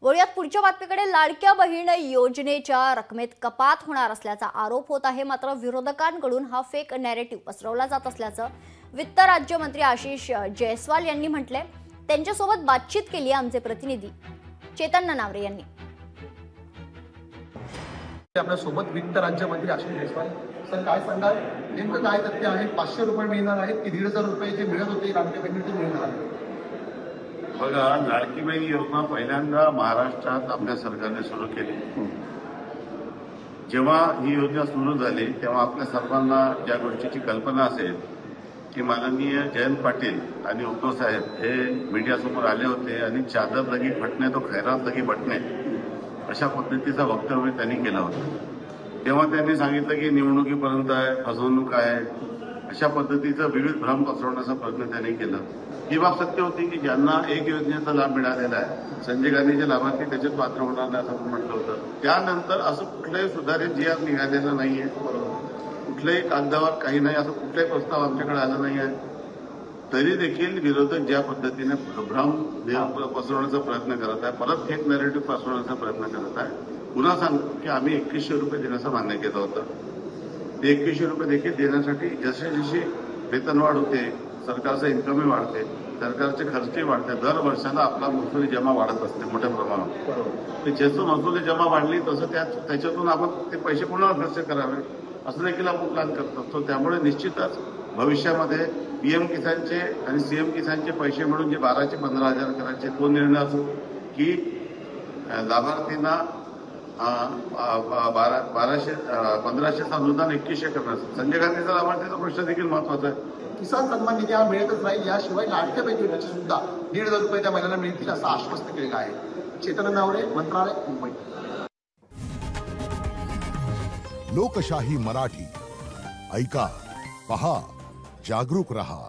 वळूयात पुढच्या बातमीकडे। लाडक्या बहीण योजनेच्या रकमेत कपात होणार असल्याचा आरोप होत आहे। मात्र विरोधकांकडून हा फेक नॅरेटिव्ह पसरवला जात असल्याचं वित्त राज्यमंत्री आशिष जयस्वाल यांनी म्हटले। त्यांच्यासोबत बातचीत केली आमचे प्रतिनिधी चेतन ननावरे यांनी। आपल्या सोबत वित्त राज्यमंत्री आशिष जयस्वाल सर, काय सांगाल नेमकं काय तथ्य आहे? 500 रुपये मिळणार आहेत की 1,500 रुपये जे मिळत होते लाडक्या बहिणीचे मिळणार आहेत? बघा, लाडकी बहीण योजना पहिल्यांदा महाराष्ट्रात आपल्या सरकारने सुरू केली। जेव्हा ही योजना सुरू झाली तेव्हा आपल्या सर्वांना ज्या गोष्टीची कल्पना असेल की माननीय जयंत पाटील आणि उद्धव साहेब हे मीडियासमोर आले होते आणि चादर लगी फटणे तो खैरात लगी बटणे अशा पद्धतीचा वक्तव्य त्यांनी केलं होतं। तेव्हा त्यांनी सांगितलं की निवडणुकीपर्यंत आहे, फसवणूक आहे, अशा पद्धतीचं विविध भ्रम पसरवण्याचा प्रयत्न त्यांनी केला। ही बाब सत्य होती की ज्यांना एक योजनेचा लाभ मिळालेला आहे, संजय गांधीचे लाभार्थी त्याच्यात पात्र होणार नाही असं म्हटलं होतं। त्यानंतर असं कुठलंही सुधारित जी आज निघालेलं नाहीये, कुठल्याही कागदावर काही नाही, असं कुठलाही प्रस्ताव आमच्याकडे आला नाही आहे। तरी देखील विरोधक ज्या पद्धतीने भ्रम पसरवण्याचा प्रयत्न करत आहे, परत फेक नॅरेटिव्ह पसरवण्याचा प्रयत्न करत आहे। पुन्हा सांगतो की आम्ही 2100 रुपये देण्याचं मान्य केलं होतं। ते 2100 रुपये देखील देण्यासाठी जसे जशी वेतनवाढ होते, सरकारचं इन्कमही वाढते, सरकारचे खर्चही वाढते, दर वर्षाला आपला महसुली जमा वाढत असते मोठ्या प्रमाणात। जसं महसुली जमा वाढली तसं त्याच्यातून आपण ते पैसे पुन्हा खर्च करावे असं देखील आपण प्लॅन करत असतो। त्यामुळे निश्चितच भविष्यामध्ये पीएम किसानचे आणि सीएम किसानचे पैसे मिळून जे 12 ते 15,000 करायचे तो निर्णय असो की लाभार्थींना 1500 अनुदान 2100 करण्याचं, संजय गांधीचा लाभार्थीचा प्रश्न देखील महत्वाचा आहे। किसान सन्मान निधी हा मिळतच राहील, याशिवाय लाडक्या बहीण योजनेचे सुद्धा 1,500 रुपये त्या महिलांना मिळतील असं आश्वस्त केलेलं आहे। चेतन ननावरे, मंत्रालय, मुंबई। लोकशाही मराठी ऐका, पहा, जागरूक रहा।